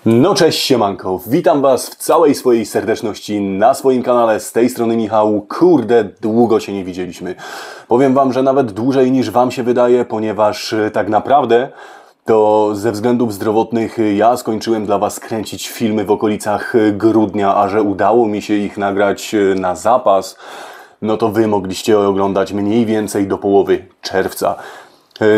No cześć siemanko, witam was w całej swojej serdeczności na swoim kanale, z tej strony Michał. Kurde, długo się nie widzieliśmy. Powiem wam, że nawet dłużej niż wam się wydaje, ponieważ tak naprawdę to ze względów zdrowotnych ja skończyłem dla was kręcić filmy w okolicach grudnia, a że udało mi się ich nagrać na zapas, no to wy mogliście oglądać mniej więcej do połowy czerwca.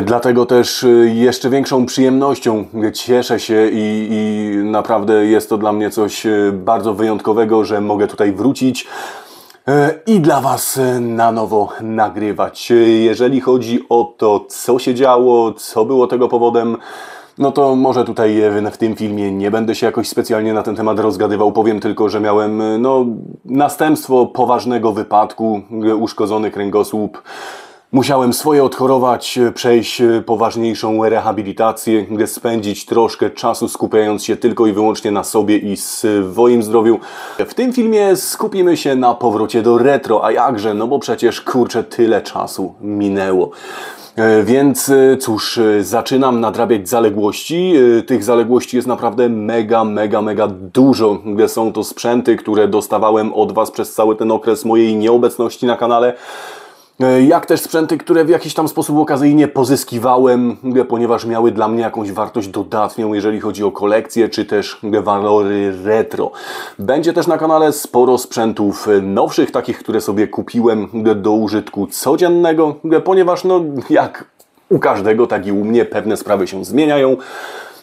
Dlatego też jeszcze większą przyjemnością cieszę się i naprawdę jest to dla mnie coś bardzo wyjątkowego, że mogę tutaj wrócić i dla was na nowo nagrywać. Jeżeli chodzi o to, co się działo, co było tego powodem, no to może tutaj w tym filmie nie będę się jakoś specjalnie na ten temat rozgadywał. Powiem tylko, że miałem następstwo poważnego wypadku, uszkodzony kręgosłup. Musiałem swoje odchorować, przejść poważniejszą rehabilitację, spędzić troszkę czasu skupiając się tylko i wyłącznie na sobie i swoim zdrowiu. W tym filmie skupimy się na powrocie do retro, a jakże, no bo przecież kurczę tyle czasu minęło. Więc cóż, zaczynam nadrabiać zaległości. Tych zaległości jest naprawdę mega dużo. Są to sprzęty, które dostawałem od was przez cały ten okres mojej nieobecności na kanale. Jak też sprzęty, które w jakiś tam sposób okazyjnie pozyskiwałem, ponieważ miały dla mnie jakąś wartość dodatnią, jeżeli chodzi o kolekcję, czy też walory retro. Będzie też na kanale sporo sprzętów nowszych, takich, które sobie kupiłem do użytku codziennego, ponieważ no jak u każdego, tak i u mnie pewne sprawy się zmieniają.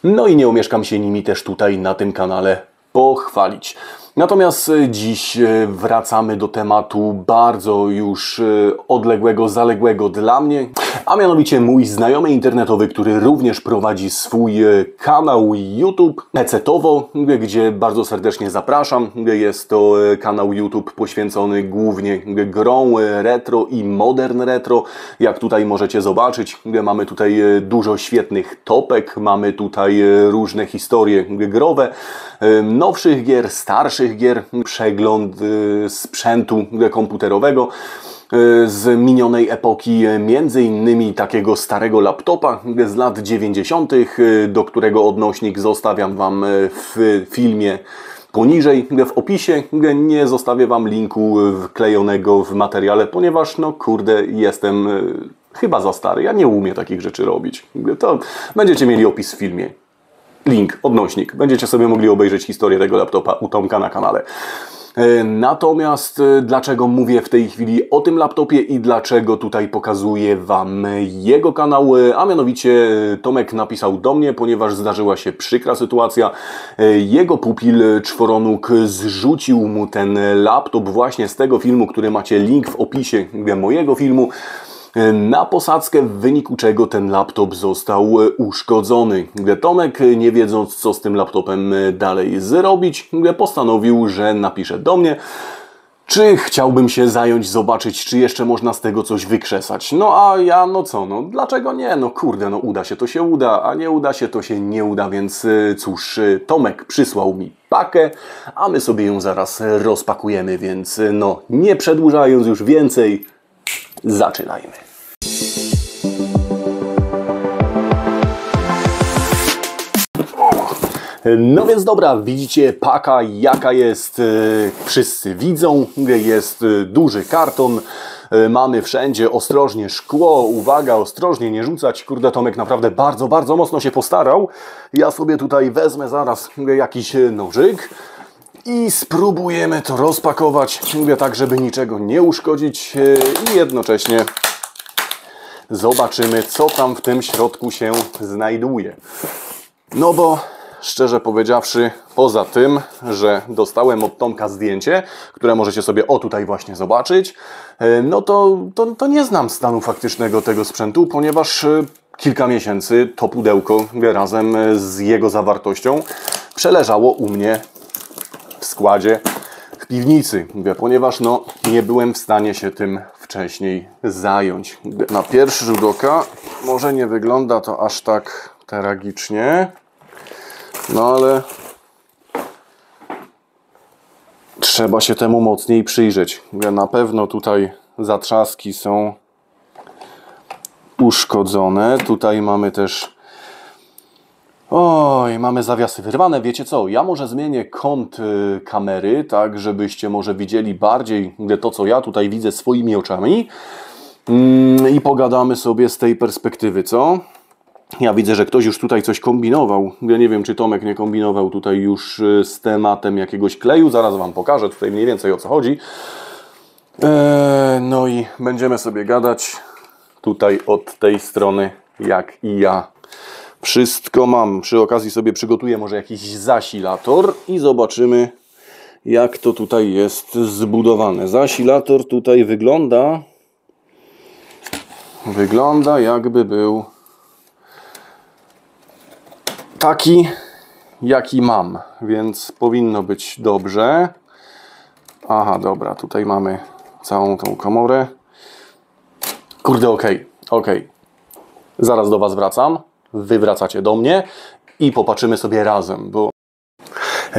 No i nie omieszkam się nimi też tutaj na tym kanale pochwalić. Natomiast dziś wracamy do tematu bardzo już odległego, zaległego dla mnie, a mianowicie mój znajomy internetowy, który również prowadzi swój kanał YouTube pecetowo, gdzie bardzo serdecznie zapraszam. Jest to kanał YouTube poświęcony głównie grom retro i modern retro. Jak tutaj możecie zobaczyć, mamy tutaj dużo świetnych topek, mamy tutaj różne historie growe, nowszych gier, starszych gier, przegląd sprzętu komputerowego z minionej epoki, między innymi takiego starego laptopa z lat 90., do którego odnośnik zostawiam wam w filmie poniżej, w opisie. Nie zostawię wam linku wklejonego w materiale, ponieważ no kurde, jestem chyba za stary, ja nie umiem takich rzeczy robić. To będziecie mieli opis w filmie. Link, odnośnik. Będziecie sobie mogli obejrzeć historię tego laptopa u Tomka na kanale. Natomiast dlaczego mówię w tej chwili o tym laptopie i dlaczego tutaj pokazuję wam jego kanał, a mianowicie Tomek napisał do mnie, ponieważ zdarzyła się przykra sytuacja. Jego pupil czworonóg zrzucił mu ten laptop właśnie z tego filmu, który macie link w opisie mojego filmu, na posadzkę, w wyniku czego ten laptop został uszkodzony. Tomek, nie wiedząc co z tym laptopem dalej zrobić, postanowił, że napisze do mnie, czy chciałbym się zająć, zobaczyć, czy jeszcze można z tego coś wykrzesać. No a ja, no co, no dlaczego nie? No kurde, no uda się, to się uda, a nie uda się, to się nie uda, więc cóż, Tomek przysłał mi pakę, a my sobie ją zaraz rozpakujemy, więc no nie przedłużając już więcej, zaczynajmy. No więc dobra, widzicie paka jaka jest, wszyscy widzą, jest duży karton, mamy wszędzie ostrożnie szkło, uwaga, ostrożnie nie rzucać, kurde Tomek naprawdę bardzo mocno się postarał. Ja sobie tutaj wezmę zaraz jakiś nożyk i spróbujemy to rozpakować, tak żeby niczego nie uszkodzić i jednocześnie zobaczymy co tam w tym środku się znajduje. No bo szczerze powiedziawszy, poza tym, że dostałem od Tomka zdjęcie, które możecie sobie tutaj właśnie zobaczyć, no to nie znam stanu faktycznego tego sprzętu, ponieważ kilka miesięcy to pudełko razem z jego zawartością przeleżało u mnie w składzie w piwnicy, ponieważ no nie byłem w stanie się tym wcześniej zająć. Na pierwszy rzut oka może nie wygląda to aż tak tragicznie, no ale trzeba się temu mocniej przyjrzeć. Na pewno tutaj zatrzaski są uszkodzone. Tutaj mamy też Oj, mamy zawiasy wyrwane. Wiecie co? Ja może zmienię kąt kamery, tak żebyście może widzieli bardziej to, co ja tutaj widzę swoimi oczami. I pogadamy sobie z tej perspektywy, co? Ja widzę, że ktoś już tutaj coś kombinował. Ja nie wiem, czy Tomek nie kombinował tutaj już z tematem jakiegoś kleju. Zaraz Wam pokażę tutaj mniej więcej o co chodzi. No i będziemy sobie gadać tutaj od tej strony, jak i ja. Wszystko mam. Przy okazji sobie przygotuję może jakiś zasilator i zobaczymy, jak to tutaj jest zbudowane. Zasilator tutaj wygląda jakby był taki, jaki mam, więc powinno być dobrze. Aha, dobra, tutaj mamy całą tą komorę. Kurde, okej. Zaraz do Was wracam. Wy wracacie do mnie i popatrzymy sobie razem, bo...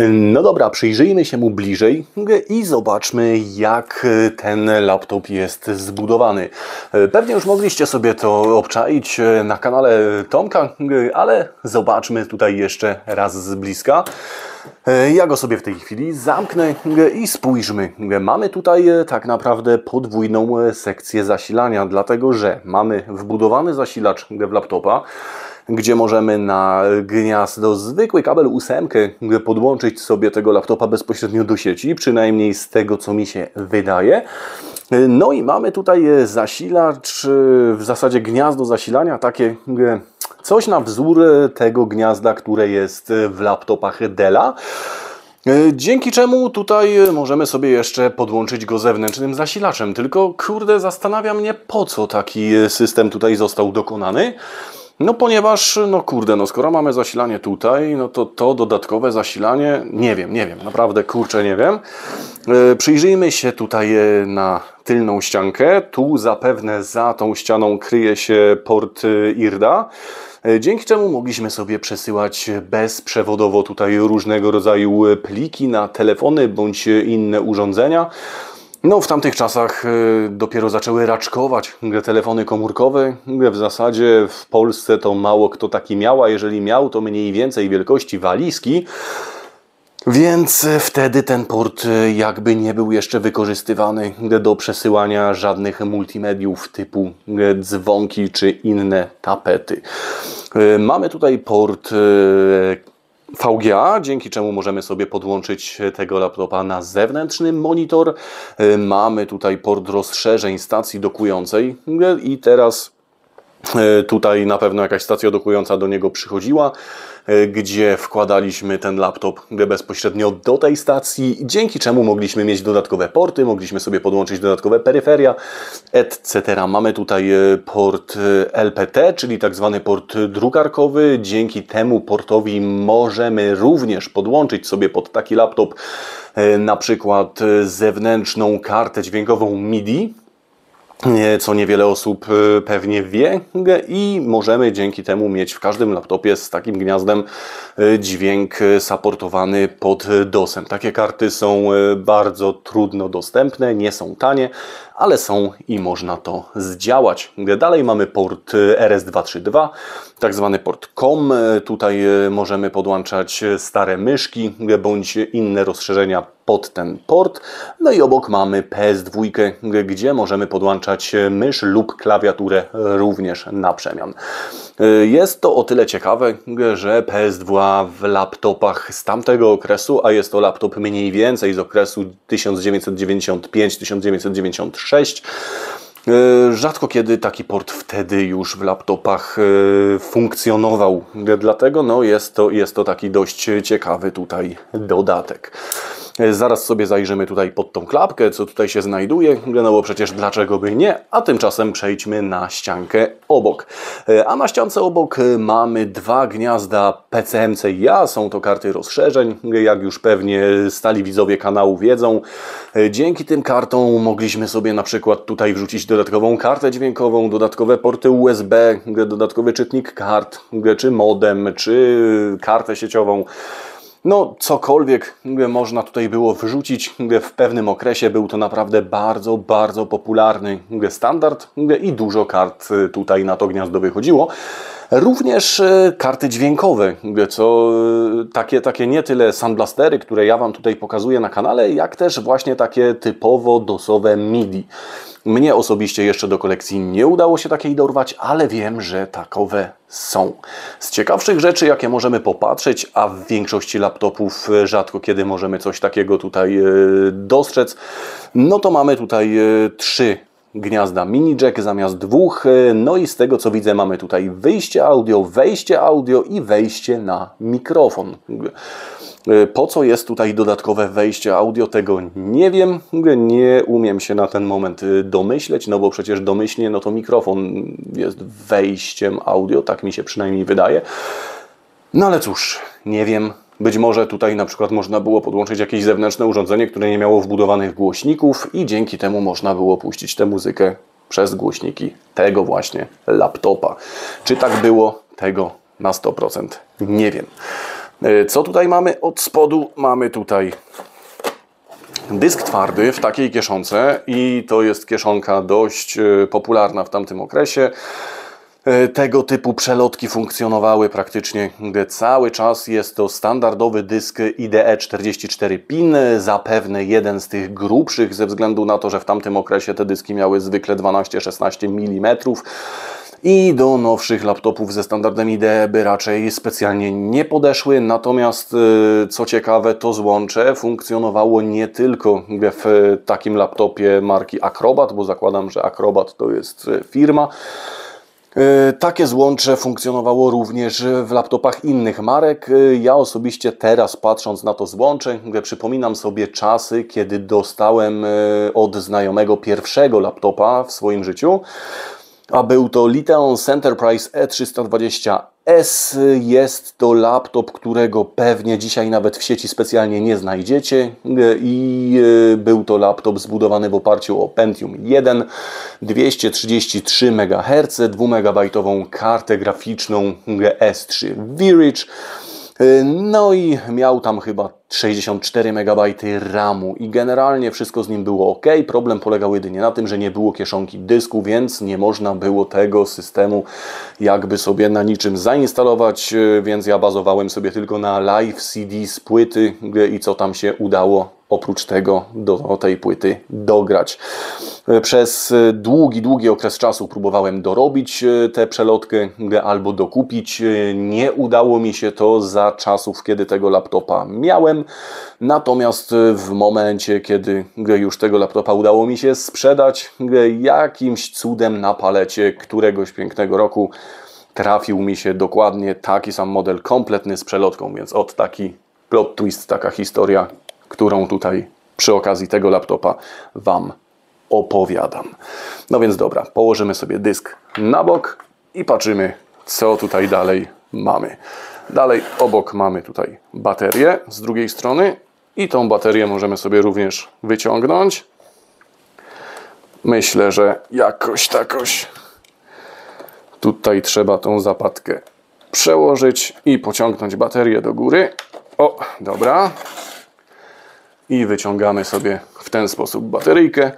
No dobra, przyjrzyjmy się mu bliżej i zobaczmy, jak ten laptop jest zbudowany. Pewnie już mogliście sobie to obczaić na kanale Tomka, ale zobaczmy tutaj jeszcze raz z bliska. Ja go sobie w tej chwili zamknę i spójrzmy. Mamy tutaj tak naprawdę podwójną sekcję zasilania, dlatego że mamy wbudowany zasilacz w laptopa, gdzie możemy na gniazdo zwykły kabel 8 podłączyć sobie tego laptopa bezpośrednio do sieci, przynajmniej z tego, co mi się wydaje. No i mamy tutaj zasilacz, w zasadzie gniazdo zasilania, takie coś na wzór tego gniazda, które jest w laptopach Della. Dzięki czemu tutaj możemy sobie jeszcze podłączyć go zewnętrznym zasilaczem. Tylko kurde, zastanawia mnie, po co taki system tutaj został dokonany. No ponieważ, no kurde, no skoro mamy zasilanie tutaj, no to dodatkowe zasilanie, nie wiem, naprawdę kurczę nie wiem. Przyjrzyjmy się tutaj na tylną ściankę. Tu zapewne za tą ścianą kryje się port IRDA, dzięki czemu mogliśmy sobie przesyłać bezprzewodowo tutaj różnego rodzaju pliki na telefony bądź inne urządzenia. No, w tamtych czasach dopiero zaczęły raczkować telefony komórkowe. W zasadzie w Polsce to mało kto taki miał, a jeżeli miał, to mniej więcej wielkości walizki. Więc wtedy ten port jakby nie był jeszcze wykorzystywany do przesyłania żadnych multimediów typu dzwonki czy inne tapety. Mamy tutaj port VGA, dzięki czemu możemy sobie podłączyć tego laptopa na zewnętrzny monitor. Mamy tutaj port rozszerzeń stacji dokującej i teraz tutaj na pewno jakaś stacja dokująca do niego przychodziła, gdzie wkładaliśmy ten laptop bezpośrednio do tej stacji, dzięki czemu mogliśmy mieć dodatkowe porty, mogliśmy sobie podłączyć dodatkowe peryferia, etc. Mamy tutaj port LPT, czyli tak zwany port drukarkowy. Dzięki temu portowi możemy również podłączyć sobie pod taki laptop na przykład zewnętrzną kartę dźwiękową MIDI, co niewiele osób pewnie wie, i możemy dzięki temu mieć w każdym laptopie z takim gniazdem dźwięk supportowany pod DOS-em. Takie karty są bardzo trudno dostępne, nie są tanie, ale są i można to zdziałać. Dalej mamy port RS232, tak zwany port COM. Tutaj możemy podłączać stare myszki bądź inne rozszerzenia pod ten port. No i obok mamy PS2, gdzie możemy podłączać mysz lub klawiaturę również na przemian. Jest to o tyle ciekawe, że PS2 w laptopach z tamtego okresu, a jest to laptop mniej więcej z okresu 1995-1996, rzadko kiedy taki port wtedy już w laptopach funkcjonował. Dlatego no, jest to taki dość ciekawy tutaj dodatek. Zaraz sobie zajrzymy tutaj pod tą klapkę, co tutaj się znajduje, no bo przecież dlaczego by nie, a tymczasem przejdźmy na ściankę obok. A na ściance obok mamy dwa gniazda PCMCIA, są to karty rozszerzeń, jak już pewnie stali widzowie kanału wiedzą. Dzięki tym kartom mogliśmy sobie na przykład tutaj wrzucić dodatkową kartę dźwiękową, dodatkowe porty USB, dodatkowy czytnik kart, czy modem, czy kartę sieciową. No, cokolwiek można tutaj było wrzucić. W pewnym okresie był to naprawdę bardzo, bardzo popularny standard i dużo kart tutaj na to gniazdo wychodziło. Również karty dźwiękowe, co takie nie tyle Sunblastery, które ja Wam tutaj pokazuję na kanale, jak też właśnie takie typowo DOS-owe MIDI. Mnie osobiście jeszcze do kolekcji nie udało się takiej dorwać, ale wiem, że takowe są. Z ciekawszych rzeczy, jakie możemy popatrzeć, a w większości laptopów rzadko kiedy możemy coś takiego tutaj dostrzec, no to mamy tutaj 3 gniazda mini jack zamiast 2, no i z tego co widzę mamy tutaj wejście audio i wejście na mikrofon. Po co jest tutaj dodatkowe wejście audio, tego nie wiem, nie umiem się na ten moment domyśleć, no bo przecież domyślnie no to mikrofon jest wejściem audio, tak mi się przynajmniej wydaje. No ale cóż, nie wiem. Być może tutaj na przykład można było podłączyć jakieś zewnętrzne urządzenie, które nie miało wbudowanych głośników i dzięki temu można było puścić tę muzykę przez głośniki tego właśnie laptopa. Czy tak było? Tego na 100% nie wiem. Co tutaj mamy od spodu? Mamy tutaj dysk twardy w takiej kieszonce i to jest kieszonka dość popularna w tamtym okresie. Tego typu przelotki funkcjonowały praktycznie cały czas. Jest to standardowy dysk IDE 44 pin, zapewne jeden z tych grubszych ze względu na to, że w tamtym okresie te dyski miały zwykle 12-16 mm. I do nowszych laptopów ze standardem IDE by raczej specjalnie nie podeszły. Natomiast co ciekawe, to złącze funkcjonowało nie tylko w takim laptopie marki Acrobat, bo zakładam, że Acrobat to jest firma. Takie złącze funkcjonowało również w laptopach innych marek. Ja osobiście teraz, patrząc na to złącze, przypominam sobie czasy, kiedy dostałem od znajomego pierwszego laptopa w swoim życiu. A był to Litteons Enterprise E320S. Jest to laptop, którego pewnie dzisiaj nawet w sieci specjalnie nie znajdziecie. I był to laptop zbudowany w oparciu o Pentium 1, 233 MHz, 2 MB kartę graficzną S3 V-Rich. No i miał tam chyba 64 MB RAMu i generalnie wszystko z nim było ok. Problem polegał jedynie na tym, że nie było kieszonki dysku, więc nie można było tego systemu jakby sobie na niczym zainstalować, więc ja bazowałem sobie tylko na live CD z płyty i co tam się udało oprócz tego do tej płyty dograć. Przez długi okres czasu próbowałem dorobić tę przelotkę albo dokupić. Nie udało mi się to za czasów, kiedy tego laptopa miałem. Natomiast w momencie, kiedy już tego laptopa udało mi się sprzedać, jakimś cudem na palecie któregoś pięknego roku trafił mi się dokładnie taki sam model kompletny z przelotką, więc od taki plot twist, taka historia, którą tutaj przy okazji tego laptopa Wam opowiadam. No więc dobra, położymy sobie dysk na bok i patrzymy, co tutaj dalej mamy. Dalej obok mamy tutaj baterię z drugiej strony i tą baterię możemy sobie również wyciągnąć. Myślę, że jakoś tutaj trzeba tą zapadkę przełożyć i pociągnąć baterię do góry. O, dobra. I wyciągamy sobie w ten sposób bateryjkę.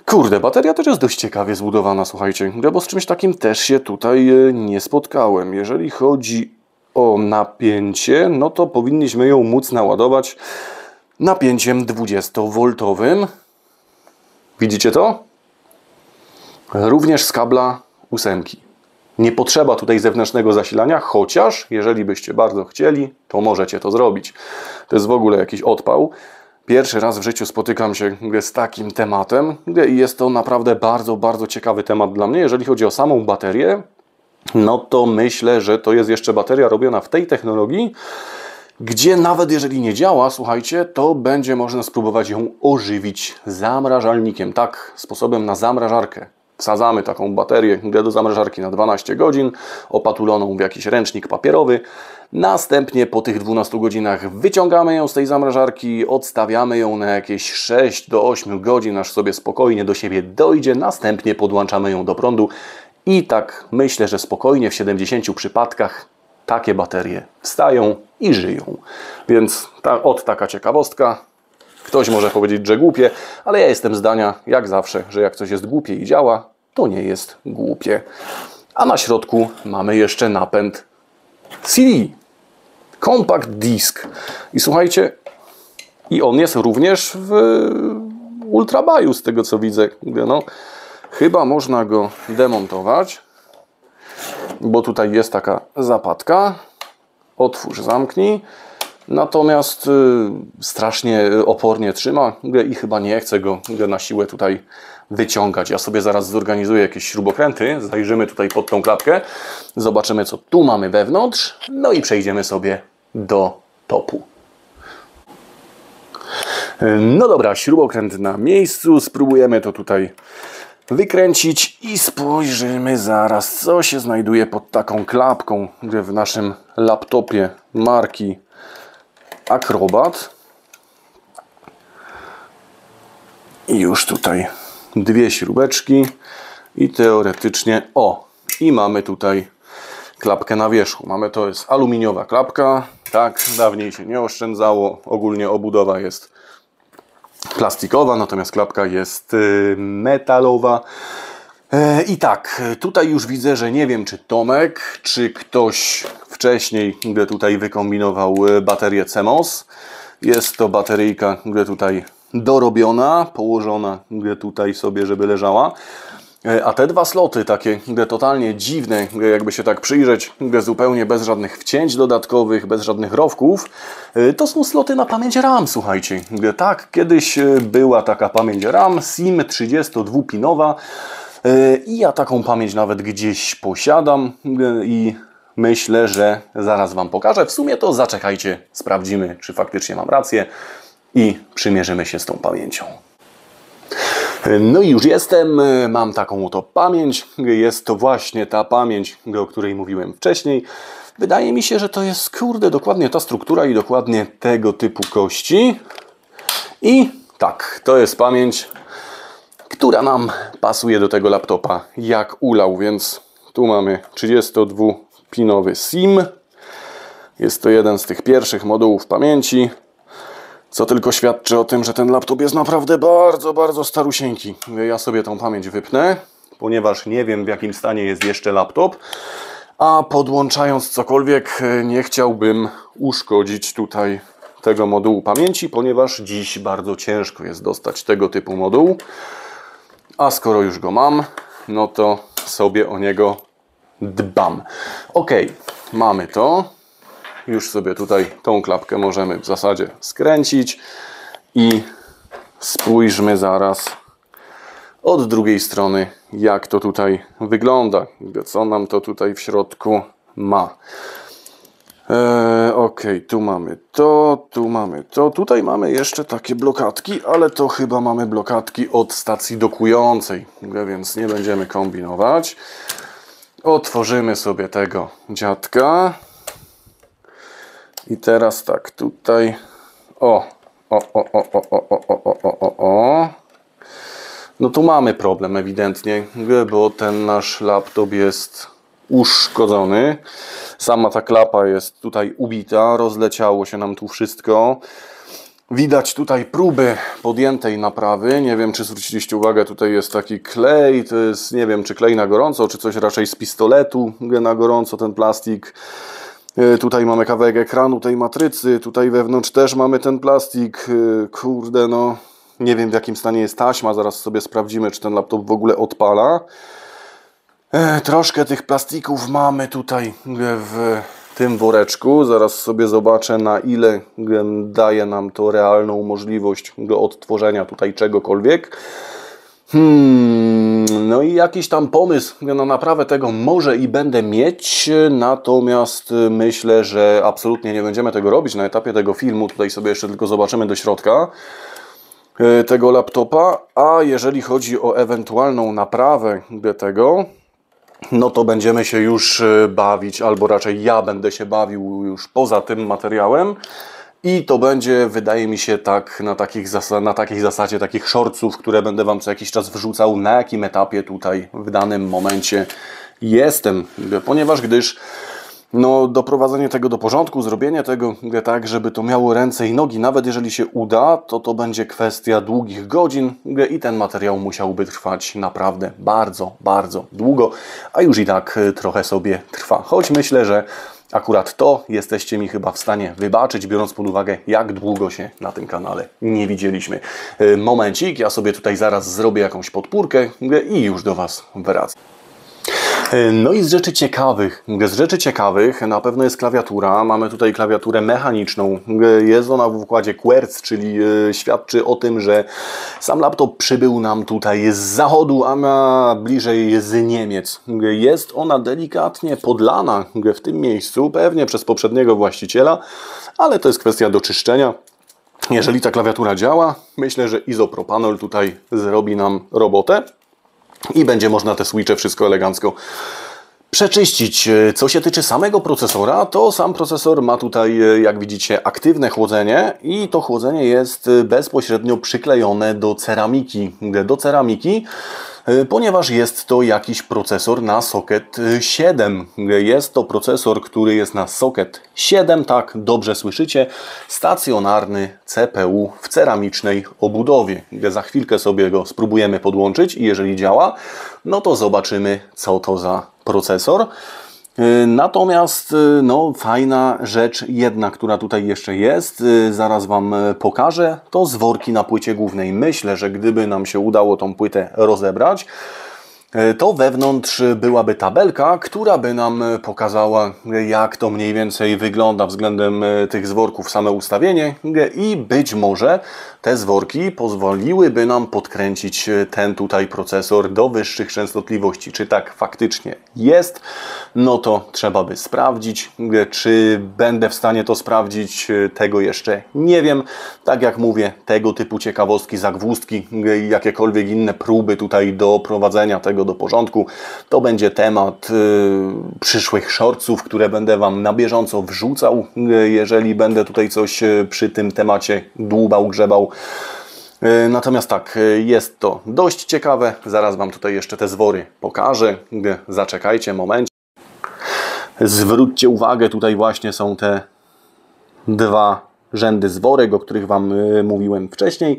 Kurde, bateria też jest dość ciekawie zbudowana, słuchajcie, bo z czymś takim też się tutaj nie spotkałem. Jeżeli chodzi o napięcie, no to powinniśmy ją móc naładować napięciem 20V. Widzicie to? Również z kabla 8. Nie potrzeba tutaj zewnętrznego zasilania, chociaż jeżeli byście bardzo chcieli, to możecie to zrobić. To jest w ogóle jakiś odpał. Pierwszy raz w życiu spotykam się z takim tematem i jest to naprawdę bardzo ciekawy temat dla mnie. Jeżeli chodzi o samą baterię, no to myślę, że to jest jeszcze bateria robiona w tej technologii, gdzie nawet jeżeli nie działa, słuchajcie, to będzie można spróbować ją ożywić zamrażalnikiem. Tak, sposobem na zamrażarkę. Wsadzamy taką baterię do zamrażarki na 12 godzin, opatuloną w jakiś ręcznik papierowy. Następnie po tych 12 godzinach wyciągamy ją z tej zamrażarki, odstawiamy ją na jakieś 6 do 8 godzin, aż sobie spokojnie do siebie dojdzie. Następnie podłączamy ją do prądu i tak myślę, że spokojnie w 70 przypadkach takie baterie wstają i żyją. Więc taka ciekawostka. Ktoś może powiedzieć, że głupie, ale ja jestem zdania, jak zawsze, że jak coś jest głupie i działa, to nie jest głupie. a na środku mamy jeszcze napęd CD, Compact Disc. I słuchajcie, i on jest również w ultrabaju, z tego co widzę. No, chyba można go demontować, bo tutaj jest taka zapadka. Otwórz, zamknij. Natomiast strasznie opornie trzyma i chyba nie chcę go na siłę tutaj wyciągać. Ja sobie zaraz zorganizuję jakieś śrubokręty, zajrzymy tutaj pod tą klapkę, zobaczymy co tu mamy wewnątrz, no i przejdziemy sobie do topu. No dobra, śrubokręt na miejscu, spróbujemy to tutaj wykręcić i spojrzymy zaraz, co się znajduje pod taką klapką w naszym laptopie marki Acrobat. I już tutaj dwie śrubeczki i teoretycznie, i mamy tutaj klapkę na wierzchu. To jest aluminiowa klapka, tak, dawniej się nie oszczędzało, ogólnie obudowa jest plastikowa, natomiast klapka jest metalowa. I tak, tutaj już widzę, że nie wiem, czy Tomek, czy ktoś wcześniej tutaj wykombinował baterię CMOS. Jest to bateryjka tutaj dorobiona, położona tutaj sobie, żeby leżała. A te dwa sloty takie totalnie dziwne, jakby się tak przyjrzeć, zupełnie bez żadnych wcięć dodatkowych, bez żadnych rowków, to są sloty na pamięć RAM, słuchajcie. Tak, kiedyś była taka pamięć RAM, SIM 32-pinowa i ja taką pamięć nawet gdzieś posiadam i myślę, że zaraz Wam pokażę. W sumie to zaczekajcie, sprawdzimy, czy faktycznie mam rację i przymierzymy się z tą pamięcią. No i już jestem, mam taką oto pamięć, jest to właśnie ta pamięć, o której mówiłem wcześniej. Wydaje mi się, że to jest, kurde, dokładnie ta struktura i dokładnie tego typu kości. I tak, to jest pamięć, która nam pasuje do tego laptopa jak ulał, więc tu mamy 32-pinowy SIM. Jest to jeden z tych pierwszych modułów pamięci. Co tylko świadczy o tym, że ten laptop jest naprawdę bardzo, bardzo starusieńki. Ja sobie tą pamięć wypnę, ponieważ nie wiem, w jakim stanie jest jeszcze laptop, a podłączając cokolwiek nie chciałbym uszkodzić tutaj tego modułu pamięci, ponieważ dziś bardzo ciężko jest dostać tego typu moduł. A skoro już go mam, no to sobie o niego dbam. Ok, mamy to. Już sobie tutaj tą klapkę możemy w zasadzie skręcić i spójrzmy zaraz od drugiej strony, jak to tutaj wygląda, co nam to tutaj w środku ma. Ok, tu mamy to, tu mamy to. Tutaj mamy jeszcze takie blokadki, ale to chyba mamy blokadki od stacji dokującej, więc nie będziemy kombinować. Otworzymy sobie tego dziadka. I teraz tak, tutaj no tu mamy problem ewidentnie, bo ten nasz laptop jest uszkodzony. Sama ta klapa jest tutaj ubita, rozleciało się nam tu wszystko. Widać tutaj próby podjętej naprawy. Nie wiem, czy zwróciliście uwagę, tutaj jest taki klej, to jest, nie wiem, czy klej na gorąco, czy coś raczej z pistoletu na gorąco, ten plastik. Tutaj mamy kawałek ekranu tej matrycy, tutaj wewnątrz też mamy ten plastik. Kurde, no nie wiem, w jakim stanie jest taśma, zaraz sobie sprawdzimy, czy ten laptop w ogóle odpala. Troszkę tych plastików mamy tutaj w tym woreczku, zaraz sobie zobaczę, na ile daje nam to realną możliwość do odtworzenia tutaj czegokolwiek. No i jakiś tam pomysł na naprawę tego może i będę mieć, natomiast myślę, że absolutnie nie będziemy tego robić na etapie tego filmu. Tutaj sobie jeszcze tylko zobaczymy do środka tego laptopa, a jeżeli chodzi o ewentualną naprawę tego, no to będziemy się już bawić, albo raczej ja będę się bawił już poza tym materiałem. I to będzie, wydaje mi się, tak na takiej zasadzie takich shortsów, które będę Wam co jakiś czas wrzucał, na jakim etapie tutaj w danym momencie jestem. Ponieważ gdyż No, doprowadzenie tego do porządku, zrobienie tego tak, żeby to miało ręce i nogi, nawet jeżeli się uda, to będzie kwestia długich godzin i ten materiał musiałby trwać naprawdę bardzo, bardzo długo, a już i tak trochę sobie trwa. Choć myślę, że akurat to jesteście mi chyba w stanie wybaczyć, biorąc pod uwagę, jak długo się na tym kanale nie widzieliśmy. Momencik, ja sobie tutaj zaraz zrobię jakąś podpórkę i już do Was wracam. No i z rzeczy ciekawych na pewno jest klawiatura. Mamy tutaj klawiaturę mechaniczną. Jest ona w układzie Querc, czyli świadczy o tym, że sam laptop przybył nam tutaj z zachodu, a bliżej z Niemiec. Jest ona delikatnie podlana w tym miejscu, pewnie przez poprzedniego właściciela, ale to jest kwestia do czyszczenia. Jeżeli ta klawiatura działa, myślę, że izopropanol tutaj zrobi nam robotę. I będzie można te switche wszystko elegancko przeczyścić. Co się tyczy samego procesora, to sam procesor ma tutaj, jak widzicie, aktywne chłodzenie i to chłodzenie jest bezpośrednio przyklejone do ceramiki, ponieważ jest to jakiś procesor na socket 7. Jest to procesor, który jest na socket 7, tak dobrze słyszycie, stacjonarny CPU w ceramicznej obudowie. Za chwilkę sobie go spróbujemy podłączyć i jeżeli działa, no to zobaczymy, co to za procesor. Natomiast no, fajna rzecz jedna, która tutaj jeszcze jest, zaraz Wam pokażę, to zworki na płycie głównej. Myślę, że gdyby nam się udało tą płytę rozebrać, to wewnątrz byłaby tabelka, która by nam pokazała, jak to mniej więcej wygląda względem tych zworków same ustawienie i być może te zworki pozwoliłyby nam podkręcić ten tutaj procesor do wyższych częstotliwości. Czy tak faktycznie jest? No to trzeba by sprawdzić. Czy będę w stanie to sprawdzić? Tego jeszcze nie wiem. Tak jak mówię, tego typu ciekawostki, zagwozdki, jakiekolwiek inne próby tutaj doprowadzenia tego do porządku, to będzie temat przyszłych shortsów, które będę Wam na bieżąco wrzucał, jeżeli będę tutaj coś przy tym temacie dłubał, grzebał. Natomiast tak, jest to dość ciekawe. Zaraz Wam tutaj jeszcze te zwory pokażę. Zaczekajcie moment. Zwróćcie uwagę, tutaj właśnie są te dwa rzędy zworek, o których Wam mówiłem wcześniej.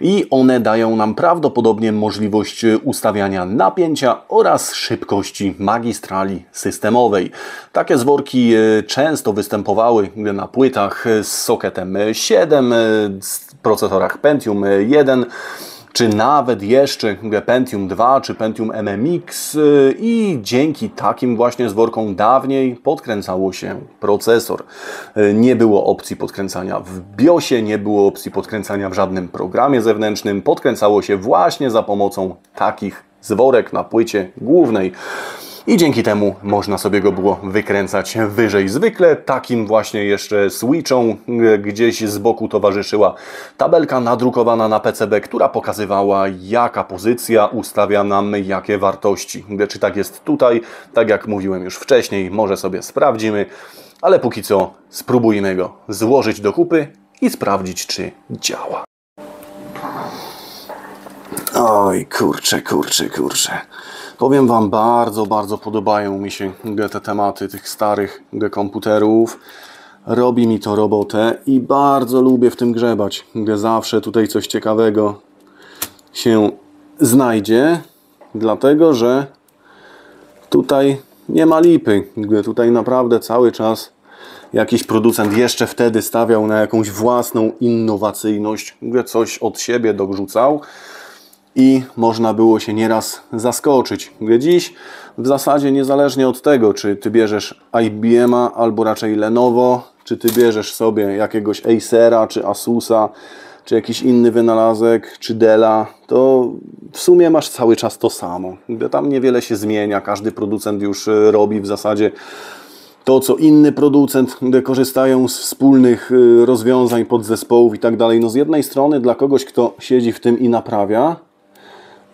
I one dają nam prawdopodobnie możliwość ustawiania napięcia oraz szybkości magistrali systemowej. Takie zworki często występowały na płytach z socketem 7, z procesorach Pentium 1, czy nawet jeszcze Pentium 2 czy Pentium MMX i dzięki takim właśnie zworkom dawniej podkręcało się procesor. Nie było opcji podkręcania w BIOSie, nie było opcji podkręcania w żadnym programie zewnętrznym. Podkręcało się właśnie za pomocą takich zworek na płycie głównej. I dzięki temu można sobie go było wykręcać wyżej. Zwykle takim właśnie jeszcze switchom gdzieś z boku towarzyszyła tabelka nadrukowana na PCB, która pokazywała, jaka pozycja ustawia nam jakie wartości. Czy tak jest tutaj? Tak jak mówiłem już wcześniej, może sobie sprawdzimy, ale póki co spróbujmy go złożyć do kupy i sprawdzić, czy działa. Oj, kurczę. Powiem Wam, bardzo podobają mi się te tematy tych starych komputerów. Robi mi to robotę i bardzo lubię w tym grzebać. Zawsze tutaj coś ciekawego się znajdzie, dlatego że tutaj nie ma lipy. Tutaj naprawdę cały czas jakiś producent jeszcze wtedy stawiał na jakąś własną innowacyjność, coś od siebie dorzucał. I można było się nieraz zaskoczyć. Dziś w zasadzie niezależnie od tego, czy Ty bierzesz IBM-a albo raczej Lenovo, czy Ty bierzesz sobie jakiegoś Acera, czy Asusa, czy jakiś inny wynalazek, czy Della, to w sumie masz cały czas to samo. Tam niewiele się zmienia, każdy producent już robi w zasadzie to, co inny producent, korzystają z wspólnych rozwiązań, podzespołów i tak dalej. No z jednej strony dla kogoś, kto siedzi w tym i naprawia,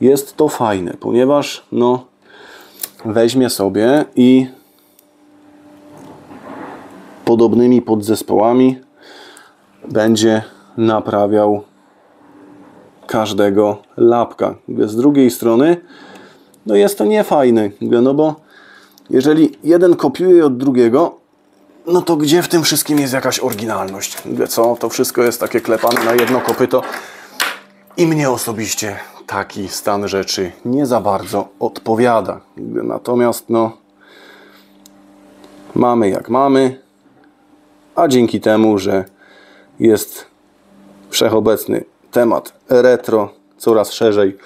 jest to fajne, ponieważ no, weźmie sobie i podobnymi podzespołami będzie naprawiał każdego lapka. Z drugiej strony no jest to niefajne, no bo Jeżeli jeden kopiuje od drugiego, no to gdzie w tym wszystkim jest jakaś oryginalność? Co? To wszystko jest takie klepane na jedno kopyto i mnie osobiście taki stan rzeczy nie za bardzo odpowiada. Natomiast no mamy jak mamy, a dzięki temu, że jest wszechobecny temat retro, coraz szerzej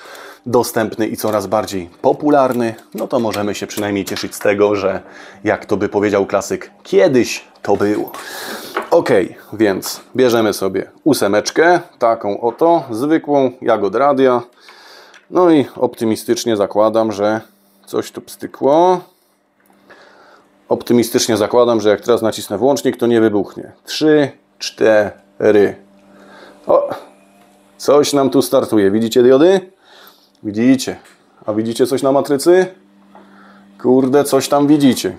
dostępny i coraz bardziej popularny, no to możemy się przynajmniej cieszyć z tego, że jak to by powiedział klasyk, kiedyś to było. Ok, więc bierzemy sobie 8, taką oto, zwykłą, jak od radia. No i optymistycznie zakładam, że coś tu pstykło. Optymistycznie zakładam, że jak teraz nacisnę włącznik, to nie wybuchnie. 3, 4. O! Coś nam tu startuje. Widzicie diody? Widzicie. A widzicie coś na matrycy? Kurde, coś tam widzicie.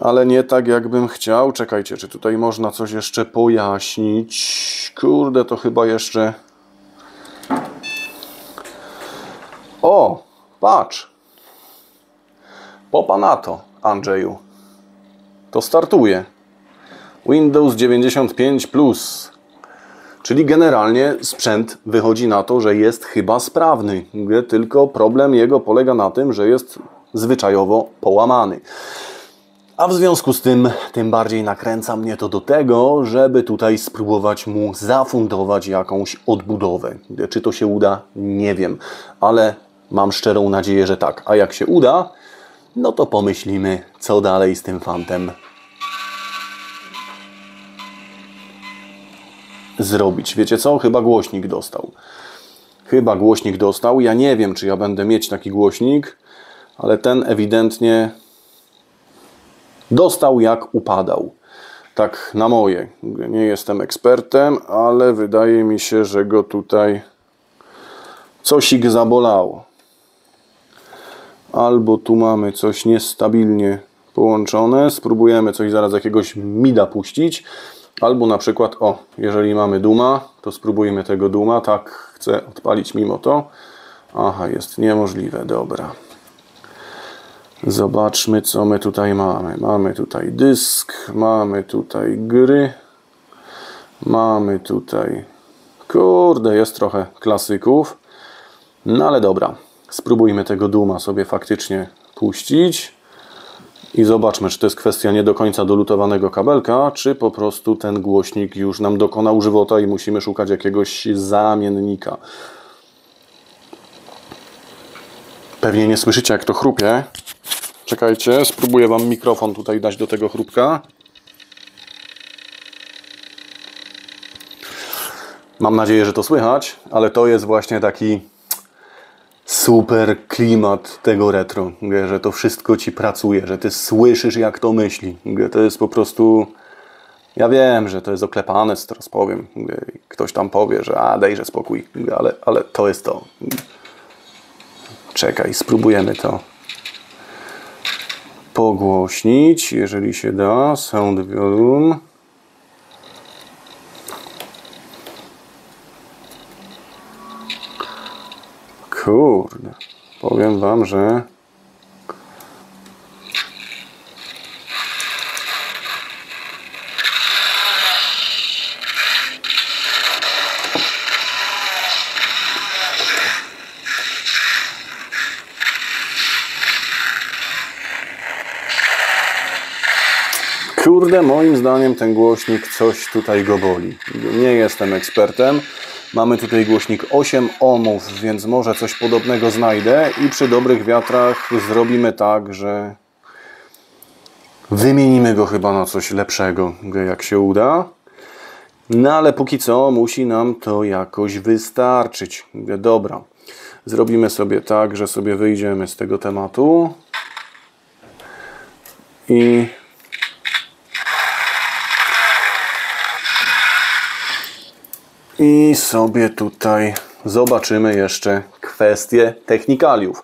Ale nie tak, jakbym chciał. Czekajcie, czy tutaj można coś jeszcze pojaśnić? Kurde, to chyba jeszcze... O! Patrz! Popa na to, Andrzeju. To startuje. Windows 95+. Czyli generalnie sprzęt wychodzi na to, że jest chyba sprawny. Tylko problem jego polega na tym, że jest zwyczajowo połamany. A w związku z tym, tym bardziej nakręca mnie to do tego, żeby tutaj spróbować mu zafundować jakąś odbudowę. Czy to się uda? Nie wiem. Ale mam szczerą nadzieję, że tak. A jak się uda, no to pomyślimy, co dalej z tym fantem zrobić. Wiecie co? Chyba głośnik dostał. Chyba głośnik dostał. Ja nie wiem, czy ja będę mieć taki głośnik, ale ten ewidentnie dostał jak upadał. Tak na moje. Nie jestem ekspertem, ale wydaje mi się, że go tutaj cosik zabolało. Albo tu mamy coś niestabilnie połączone. Spróbujemy coś zaraz jakiegoś mida puścić. Albo na przykład, o, jeżeli mamy Duma, to spróbujmy tego Duma. Tak, chcę odpalić mimo to. Aha, jest niemożliwe, dobra. Zobaczmy, co my tutaj mamy. Mamy tutaj dysk, mamy tutaj gry, mamy tutaj... Kurde, jest trochę klasyków. No ale dobra, spróbujmy tego Duma sobie faktycznie puścić. I zobaczmy, czy to jest kwestia nie do końca dolutowanego kabelka, czy po prostu ten głośnik już nam dokonał żywota i musimy szukać jakiegoś zamiennika. Pewnie nie słyszycie, jak to chrupie. Czekajcie, spróbuję wam mikrofon tutaj dać do tego chrupka. Mam nadzieję, że to słychać, ale to jest właśnie taki super klimat tego retro, że to wszystko ci pracuje, że ty słyszysz, jak to myśli. To jest po prostu... Ja wiem, że to jest oklepane, teraz powiem. Ktoś tam powie, że dejże spokój, ale to jest to. Czekaj, spróbujemy to pogłośnić, jeżeli się da. Sound volume. Kurde, powiem wam, że kurde, moim zdaniem ten głośnik coś tutaj go boli. Nie jestem ekspertem. Mamy tutaj głośnik 8 ohmów, więc może coś podobnego znajdę i przy dobrych wiatrach zrobimy tak, że wymienimy go chyba na coś lepszego, jak się uda. No ale póki co musi nam to jakoś wystarczyć. Dobra, zrobimy sobie tak, że sobie wyjdziemy z tego tematu i sobie tutaj zobaczymy jeszcze kwestię technikaliów.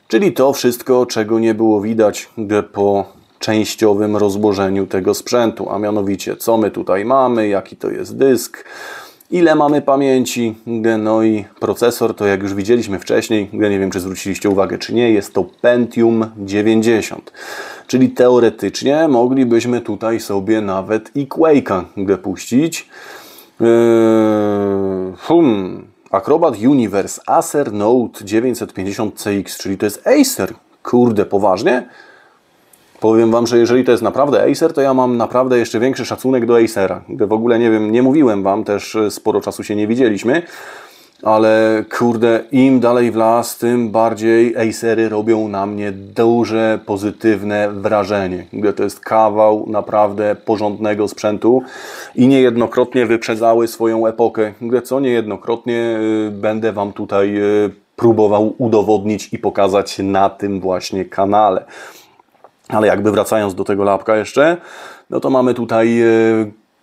Czyli to wszystko, czego nie było widać po częściowym rozłożeniu tego sprzętu. A mianowicie, co my tutaj mamy, jaki to jest dysk, Ile mamy pamięci? No i procesor, to jak już widzieliśmy wcześniej, nie wiem, czy zwróciliście uwagę, czy nie, jest to Pentium 90. Czyli teoretycznie moglibyśmy tutaj sobie nawet i Quake'a puścić. Acrobat Universe Acer Note 950CX, czyli to jest Acer. Kurde, poważnie? Powiem Wam, że jeżeli to jest naprawdę Acer, to ja mam naprawdę jeszcze większy szacunek do Acera. W ogóle nie wiem, nie mówiłem Wam, też sporo czasu się nie widzieliśmy, ale kurde, im dalej w las, tym bardziej Acery robią na mnie duże, pozytywne wrażenie. To jest kawał naprawdę porządnego sprzętu i niejednokrotnie wyprzedzały swoją epokę, co niejednokrotnie będę Wam tutaj próbował udowodnić i pokazać na tym właśnie kanale. Ale jakby wracając do tego lapka jeszcze, no to mamy tutaj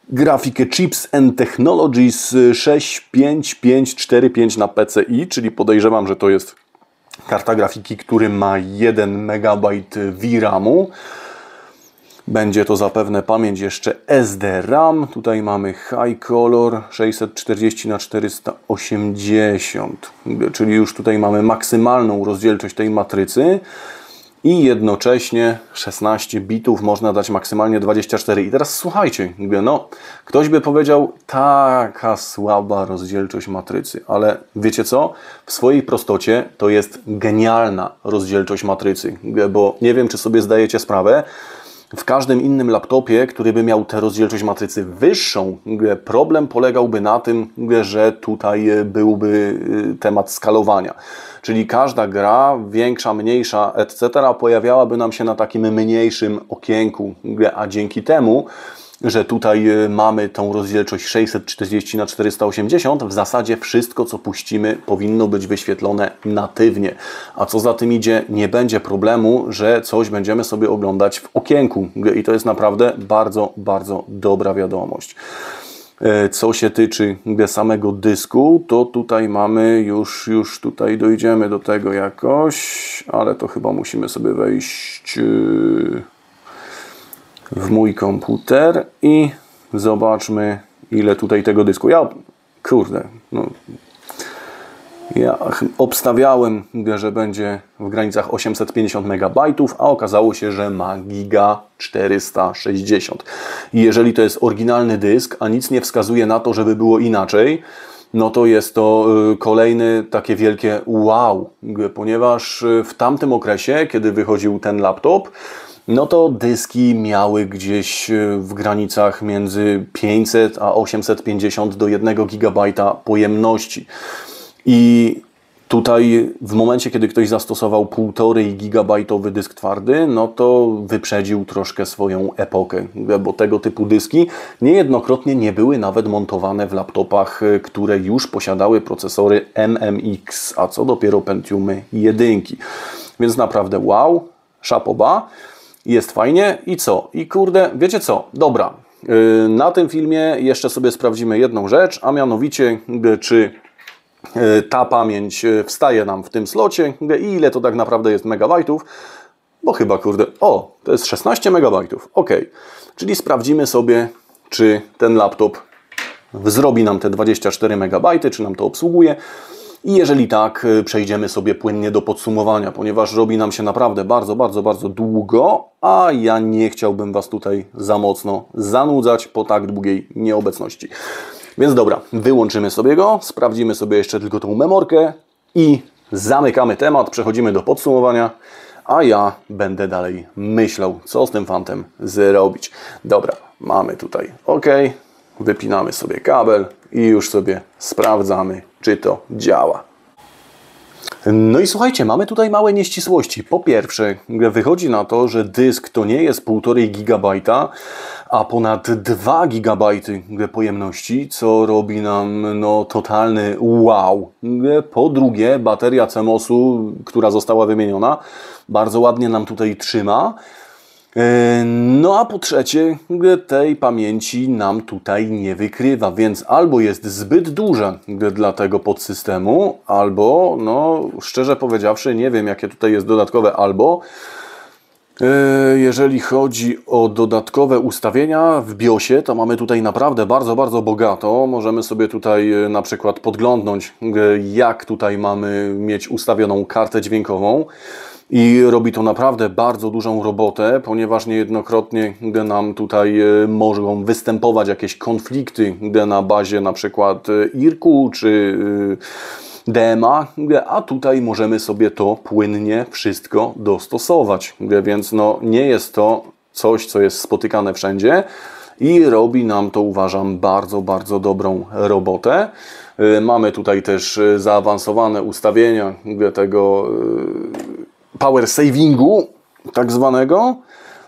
grafikę Chips and Technologies 65545 na PCI, czyli podejrzewam, że to jest karta grafiki, który ma 1 MB VRAM-u. Będzie to zapewne pamięć jeszcze SD-RAM. Tutaj mamy High Color 640 na 480, czyli już tutaj mamy maksymalną rozdzielczość tej matrycy. I jednocześnie 16 bitów można dać maksymalnie 24. I teraz słuchajcie, no, ktoś by powiedział, taka słaba rozdzielczość matrycy, ale wiecie co? W swojej prostocie to jest genialna rozdzielczość matrycy, bo nie wiem, czy sobie zdajecie sprawę, w każdym innym laptopie, który by miał tę rozdzielczość matrycy wyższą, problem polegałby na tym, że tutaj byłby temat skalowania. Czyli każda gra, większa, mniejsza, etc. pojawiałaby nam się na takim mniejszym okienku, a dzięki temu, że tutaj mamy tą rozdzielczość 640 na 480, w zasadzie wszystko, co puścimy, powinno być wyświetlone natywnie. A co za tym idzie, nie będzie problemu, że coś będziemy sobie oglądać w okienku. I to jest naprawdę bardzo, bardzo dobra wiadomość. Co się tyczy samego dysku, to tutaj mamy, już tutaj dojdziemy do tego jakoś, ale to chyba musimy sobie wejść w mój komputer i zobaczmy, ile tutaj tego dysku. Ja obstawiałem, że będzie w granicach 850 MB, a okazało się, że ma giga 460. I jeżeli to jest oryginalny dysk, a nic nie wskazuje na to, żeby było inaczej, no to jest to kolejne takie wielkie wow, ponieważ w tamtym okresie, kiedy wychodził ten laptop, no to dyski miały gdzieś w granicach między 500 a 850 do 1 GB pojemności. I tutaj w momencie, kiedy ktoś zastosował 1,5 gigabajtowy dysk twardy, no to wyprzedził troszkę swoją epokę, bo tego typu dyski niejednokrotnie nie były nawet montowane w laptopach, które już posiadały procesory MMX, a co dopiero Pentiumy 1. Więc naprawdę wow, szapoba, jest fajnie i co? I kurde, wiecie co? Dobra, na tym filmie jeszcze sobie sprawdzimy jedną rzecz, a mianowicie czy ta pamięć wstaje nam w tym slocie i ile to tak naprawdę jest megabajtów, bo chyba kurde, to jest 16 megabajtów, ok, czyli sprawdzimy sobie, czy ten laptop zrobi nam te 24 megabajty, czy nam to obsługuje i jeżeli tak, przejdziemy sobie płynnie do podsumowania, ponieważ robi nam się naprawdę bardzo, bardzo, bardzo długo, a ja nie chciałbym Was tutaj za mocno zanudzać po tak długiej nieobecności. Więc dobra, wyłączymy sobie go, sprawdzimy sobie jeszcze tylko tą memorkę i zamykamy temat, przechodzimy do podsumowania, a ja będę dalej myślał, co z tym fantem zrobić. Dobra, mamy tutaj OK, wypinamy sobie kabel i już sobie sprawdzamy, czy to działa. No i słuchajcie, mamy tutaj małe nieścisłości. Po pierwsze, wychodzi na to, że dysk to nie jest 1,5 GB, a ponad 2 GB pojemności, co robi nam totalny wow. Po drugie, bateria CMOS-u, która została wymieniona, bardzo ładnie nam tutaj trzyma. No a po trzecie, tej pamięci nam tutaj nie wykrywa, więc albo jest zbyt duża dla tego podsystemu, albo, szczerze powiedziawszy, nie wiem jakie tutaj jest dodatkowe albo, Jeżeli chodzi o dodatkowe ustawienia w BIOSie, to mamy tutaj naprawdę bardzo, bardzo bogato. Możemy sobie tutaj na przykład podglądnąć, jak tutaj mamy mieć ustawioną kartę dźwiękową. I robi to naprawdę bardzo dużą robotę, ponieważ niejednokrotnie nam tutaj mogą występować jakieś konflikty na bazie na przykład IRQ czy DMA, a tutaj możemy sobie to płynnie wszystko dostosować, więc no, nie jest to coś, co jest spotykane wszędzie i robi nam to, uważam, bardzo, bardzo dobrą robotę. Mamy tutaj też zaawansowane ustawienia tego power savingu tak zwanego.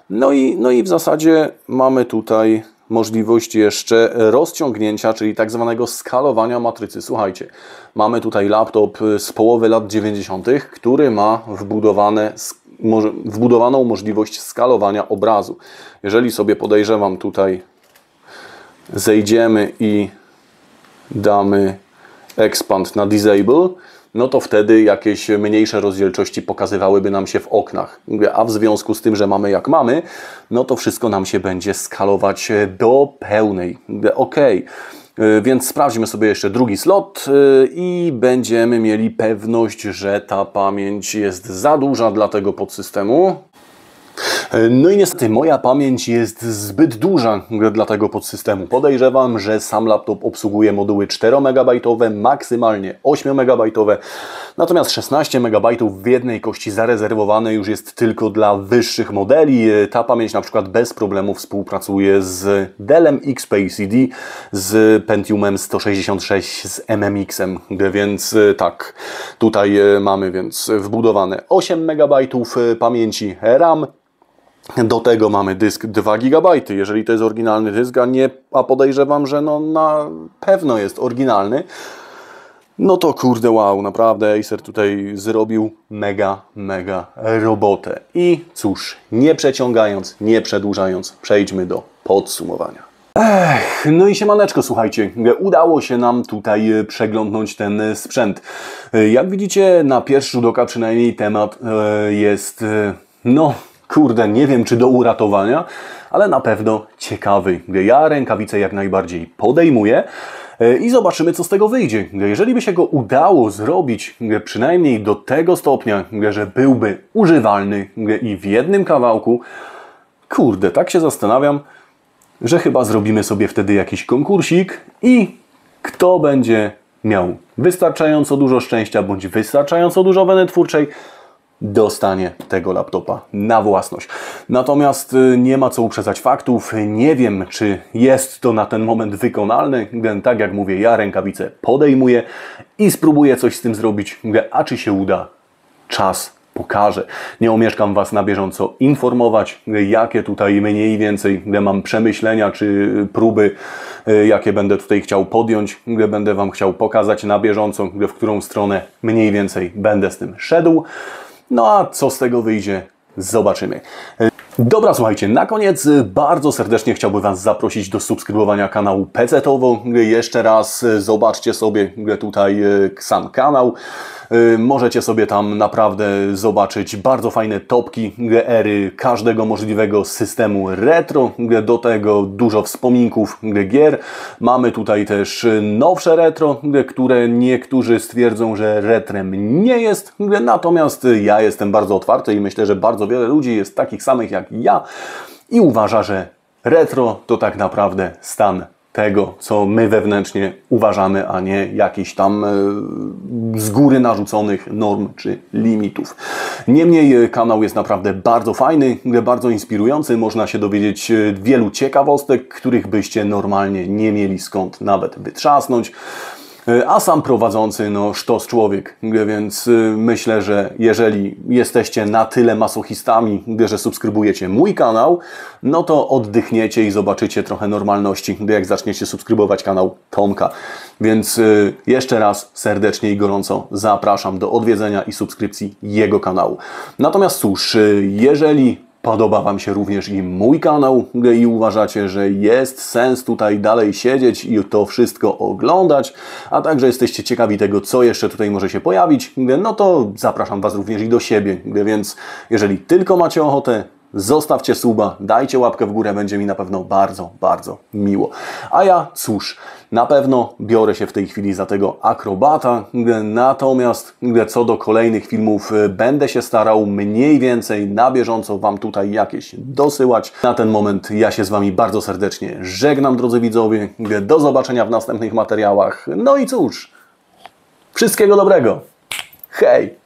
No i w zasadzie mamy tutaj możliwość jeszcze rozciągnięcia, czyli tak zwanego skalowania matrycy. Słuchajcie, mamy tutaj laptop z połowy lat 90., który ma wbudowaną możliwość skalowania obrazu. Jeżeli sobie, podejrzewam, tutaj zejdziemy i damy expand na disable, no to wtedy jakieś mniejsze rozdzielczości pokazywałyby nam się w oknach. A w związku z tym, że mamy jak mamy, no to wszystko nam się będzie skalować do pełnej. OK. Więc sprawdźmy sobie jeszcze drugi slot i będziemy mieli pewność, że ta pamięć jest za duża dla tego podsystemu. No i niestety moja pamięć jest zbyt duża dla tego podsystemu. Podejrzewam, że sam laptop obsługuje moduły 4 MB, maksymalnie 8 MB, natomiast 16 MB w jednej kości zarezerwowane już jest tylko dla wyższych modeli. Ta pamięć na przykład bez problemu współpracuje z Dellem XPACD, z Pentiumem 166, z MMX-em, więc tak, tutaj mamy więc wbudowane 8 MB pamięci RAM. Do tego mamy dysk 2 GB. Jeżeli to jest oryginalny dysk, a podejrzewam, że no na pewno jest oryginalny, no to kurde wow, naprawdę Acer tutaj zrobił mega robotę. I cóż, nie przeciągając, nie przedłużając, przejdźmy do podsumowania. No i siemaneczko, słuchajcie, udało się nam tutaj przeglądnąć ten sprzęt. Jak widzicie, na pierwszy rzut oka przynajmniej temat jest, no kurde, nie wiem czy do uratowania, ale na pewno ciekawy. Ja rękawice jak najbardziej podejmuję i zobaczymy, co z tego wyjdzie. Jeżeli by się go udało zrobić przynajmniej do tego stopnia, że byłby używalny i w jednym kawałku, kurde, tak się zastanawiam, że chyba zrobimy sobie wtedy jakiś konkursik i kto będzie miał wystarczająco dużo szczęścia bądź wystarczająco dużo weny twórczej, dostanie tego laptopa na własność. Natomiast nie ma co uprzedzać faktów. Nie wiem, czy jest to na ten moment wykonalne. Tak jak mówię, ja rękawice podejmuję i spróbuję coś z tym zrobić. A czy się uda? Czas pokaże. Nie omieszkam Was na bieżąco informować, jakie tutaj mniej więcej mam przemyślenia czy próby, jakie będę tutaj chciał podjąć. Będę Wam chciał pokazać na bieżąco, w którą stronę mniej więcej będę z tym szedł. No a co z tego wyjdzie, zobaczymy. Dobra, słuchajcie, na koniec bardzo serdecznie chciałbym Was zaprosić do subskrybowania kanału PC-towo. Jeszcze raz zobaczcie sobie tutaj sam kanał. Możecie sobie tam naprawdę zobaczyć bardzo fajne topki ery każdego możliwego systemu retro. Do tego dużo wspominków gier. Mamy tutaj też nowsze retro, które niektórzy stwierdzą, że retrem nie jest. Natomiast ja jestem bardzo otwarty i myślę, że bardzo wiele ludzi jest takich samych jak ja i uważa, że retro to tak naprawdę stan tego, co my wewnętrznie uważamy, a nie jakichś tam z góry narzuconych norm czy limitów. Niemniej kanał jest naprawdę bardzo fajny, bardzo inspirujący. Można się dowiedzieć wielu ciekawostek, których byście normalnie nie mieli skąd nawet wytrzasnąć. A sam prowadzący, no sztos człowiek, więc myślę, że jeżeli jesteście na tyle masochistami, że subskrybujecie mój kanał, no to oddychniecie i zobaczycie trochę normalności, jak zaczniecie subskrybować kanał Tomka. Więc jeszcze raz serdecznie i gorąco zapraszam do odwiedzenia i subskrypcji jego kanału. Natomiast cóż, jeżeli podoba Wam się również i mój kanał i uważacie, że jest sens tutaj dalej siedzieć i to wszystko oglądać, a także jesteście ciekawi tego, co jeszcze tutaj może się pojawić, no to zapraszam Was również i do siebie, więc jeżeli tylko macie ochotę, zostawcie suba, dajcie łapkę w górę, będzie mi na pewno bardzo, bardzo miło. A ja, cóż, na pewno biorę się w tej chwili za tego akrobata, natomiast co do kolejnych filmów będę się starał mniej więcej na bieżąco Wam tutaj jakieś dosyłać. Na ten moment ja się z Wami bardzo serdecznie żegnam, drodzy widzowie, do zobaczenia w następnych materiałach. No i cóż, wszystkiego dobrego, hej!